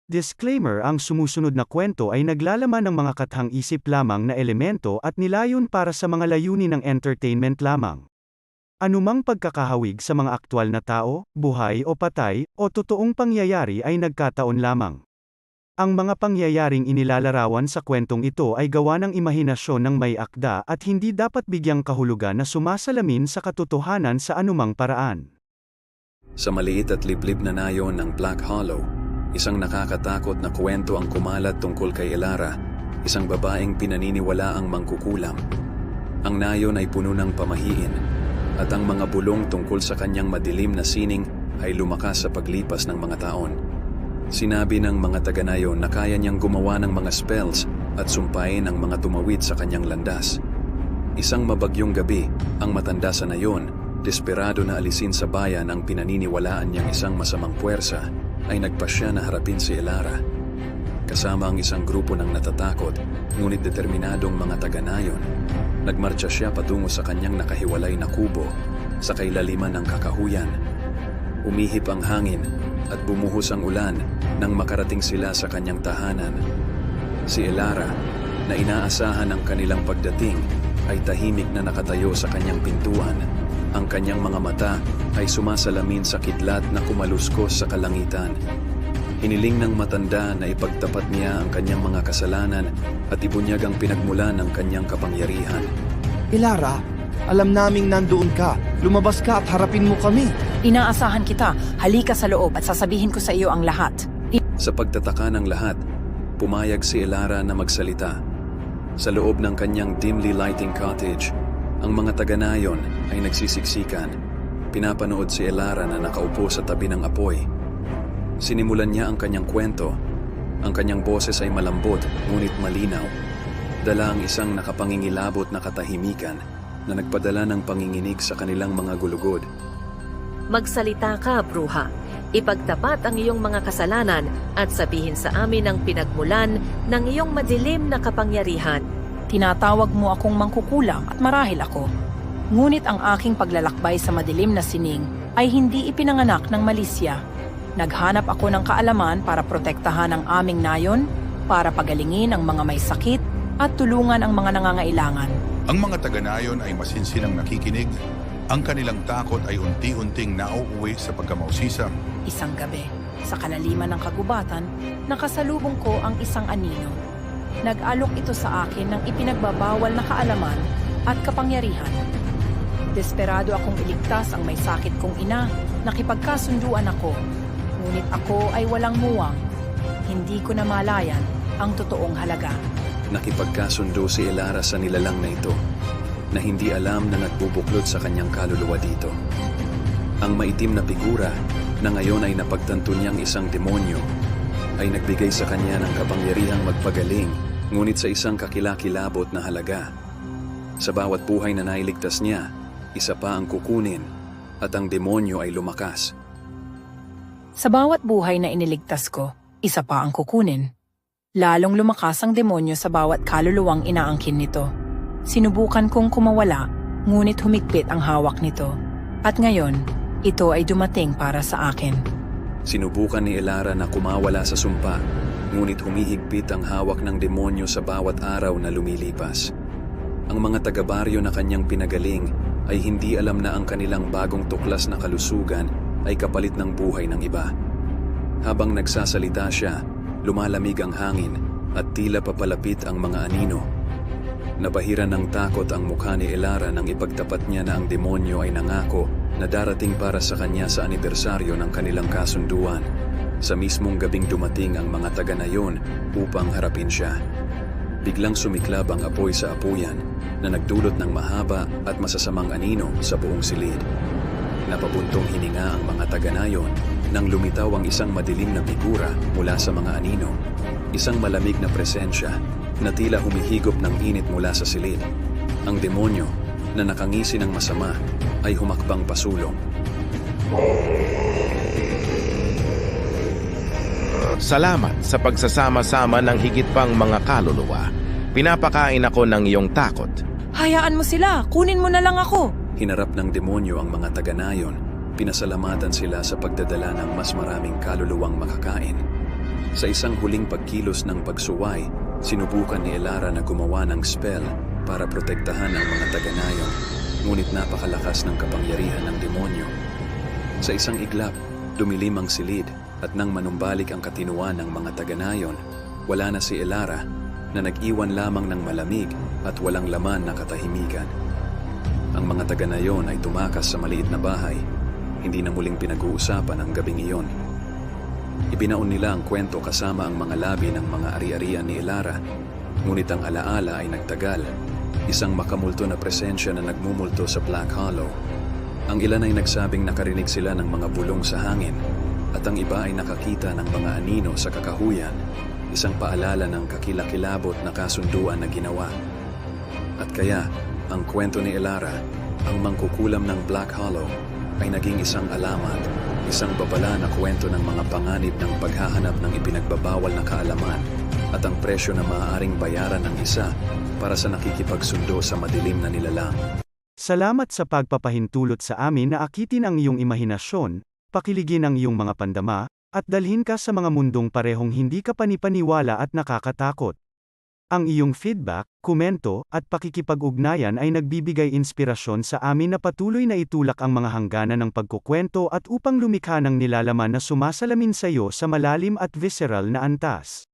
Disclaimer: ang sumusunod na kwento ay naglalaman ng mga kathang-isip lamang na elemento at nilayon para sa mga layunin ng entertainment lamang. Anumang pagkakahawig sa mga aktwal na tao, buhay o patay, o totoong pangyayari ay nagkataon lamang. Ang mga pangyayaring inilalarawan sa kwentong ito ay gawa ng imahinasyon ng may akda at hindi dapat bigyang kahulugan na sumasalamin sa katotohanan sa anumang paraan. Sa maliit at liblib na nayon ng Black Hollow, isang nakakatakot na kwento ang kumalat tungkol kay Elara, isang babaeng pinaniniwala ang mangkukulam. Ang nayon ay puno ng pamahiin, at ang mga bulong tungkol sa kanyang madilim na sining ay lumakas sa paglipas ng mga taon. Sinabi ng mga taga-nayon na kaya niyang gumawa ng mga spells at sumpain ang mga tumawid sa kanyang landas. Isang mabagyong gabi, ang matanda sa nayon, desperado na alisin sa bayan ang pinaniniwalaan niyang isang masamang puwersa, ay nagpasya na harapin si Elara. Kasama ang isang grupo ng natatakot, ngunit determinadong mga taga-nayon, nagmarcha siya patungo sa kanyang nakahiwalay na kubo, sa kailaliman ng kakahuyan. Umihip ang hangin, at bumuhos ang ulan nang makarating sila sa kanyang tahanan. Si Elara, na inaasahan ng kanilang pagdating, ay tahimik na nakatayo sa kanyang pintuan. Ang kanyang mga mata ay sumasalamin sa kidlat na kumaluskos sa kalangitan. Hiniling ng matanda na ipagtapat niya ang kanyang mga kasalanan at ibunyag ang pinagmulan ng kanyang kapangyarihan. Elara, alam naming nandoon ka. Lumabas ka at harapin mo kami. Inaasahan kita. Halika sa loob at sasabihin ko sa iyo ang lahat. Sa pagtataka ng lahat, pumayag si Elara na magsalita. Sa loob ng kanyang dimly lighting cottage, ang mga taga-nayon ay nagsisiksikan. Pinapanood si Elara na nakaupo sa tabi ng apoy. Sinimulan niya ang kanyang kwento. Ang kanyang boses ay malambot, ngunit malinaw. Dala ang isang nakapangingilabot na katahimikan na nagpadala ng panginginig sa kanilang mga gulugod. Magsalita ka, bruha. Ipagtapat ang iyong mga kasalanan at sabihin sa amin ang pinagmulan ng iyong madilim na kapangyarihan. Tinatawag mo akong mangkukulam at marahil ako. Ngunit ang aking paglalakbay sa madilim na sining ay hindi ipinanganak ng malisya. Naghanap ako ng kaalaman para protektahan ang aming nayon, para pagalingin ang mga may sakit at tulungan ang mga nangangailangan. Ang mga taga-nayon ay masinsinang nakikinig. Ang kanilang takot ay unti-unting nauuwi sa pagkamausisa. Isang gabi, sa kalaliman ng kagubatan, nakasalubong ko ang isang anino. Nag-alok ito sa akin ng ipinagbabawal na kaalaman at kapangyarihan. Desperado akong iligtas ang may sakit kong ina, nakipagkasunduan ako. Ngunit ako ay walang muwang. Hindi ko namalayan ang totoong halaga. Nakipagkasundo si Elara sa nilalang na ito, na hindi alam na nagbubuklod sa kanyang kaluluwa dito. Ang maitim na figura na ngayon ay napagtanto niyang isang demonyo ay nagbigay sa kanya ng kapangyarihang magpagaling, ngunit sa isang kakilakilabot na halaga. Sa bawat buhay na nailigtas niya, isa pa ang kukunin at ang demonyo ay lumakas. Sa bawat buhay na iniligtas ko, isa pa ang kukunin. Lalong lumakas ang demonyo sa bawat kaluluwang inaangkin nito. Sinubukan kong kumawala, ngunit humigpit ang hawak nito. At ngayon, ito ay dumating para sa akin. Sinubukan ni Elara na kumawala sa sumpa, ngunit humihigpit ang hawak ng demonyo sa bawat araw na lumilipas. Ang mga taga-baryo na kanyang pinagaling ay hindi alam na ang kanilang bagong tuklas na kalusugan ay kapalit ng buhay ng iba. Habang nagsasalita siya, lumalamig ang hangin at tila papalapit ang mga anino. Nabahiran ng takot ang mukha ni Elara nang ipagtapat niya na ang demonyo ay nangako na darating para sa kanya sa anibersaryo ng kanilang kasunduan. Sa mismong gabing dumating ang mga taga-nayon upang harapin siya. Biglang sumiklab ang apoy sa apuyan na nagdulot ng mahaba at masasamang anino sa buong silid. Napabuntong hininga ang mga taga-nayon nang lumitaw ang isang madilim na figura mula sa mga anino. Isang malamig na presensya na tila humihigop ng init mula sa silid. Ang demonyo na nakangisi ng masama ay humakbang pasulong. Salamat sa pagsasama-sama ng higit pang mga kaluluwa. Pinapakain ako ng iyong takot. Hayaan mo sila, kunin mo na lang ako. Hinarap ng demonyo ang mga taga-nayon. Pinasalamatan sila sa pagdadala ng mas maraming kaluluwang makakain. Sa isang huling pagkilos ng pagsuway, sinubukan ni Elara na gumawa ng spell para protektahan ang mga taga-nayon, ngunit napakalakas ng kapangyarihan ng demonyo. Sa isang iglap, dumilim ang silid at nang manumbalik ang katinuan ng mga taga-nayon, wala na si Elara na nag-iwan lamang ng malamig at walang laman na katahimikan. Ang mga taga-nayon ay tumakas sa maliit na bahay, hindi na muling pinag-uusapan ang gabing iyon. Ibinaon nila ang kwento kasama ang mga labi ng mga ari-arian ni Elara, ngunit ang alaala ay nagtagal, isang makamulto na presensya na nagmumulto sa Black Hollow. Ang ilan ay nagsabing nakarinig sila ng mga bulong sa hangin, at ang iba ay nakakita ng mga anino sa kakahuyan, isang paalala ng kakilakilabot na kasunduan na ginawa. At kaya, ang kwento ni Elara, ang mangkukulam ng Black Hollow, ay naging isang alamat, isang babala na kwento ng mga panganib ng paghahanap ng ipinagbabawal na kaalaman at ang presyo na maaaring bayaran ng isa para sa nakikipagsundo sa madilim na nilalang. Salamat sa pagpapahintulot sa amin na akitin ang iyong imahinasyon, pakiligin ang iyong mga pandama, at dalhin ka sa mga mundong parehong hindi ka panipaniwala at nakakatakot. Ang iyong feedback, komento, at pakikipag-ugnayan ay nagbibigay inspirasyon sa amin na patuloy na itulak ang mga hangganan ng pagkukwento at upang lumikha ng nilalaman na sumasalamin sa iyo sa malalim at visceral na antas.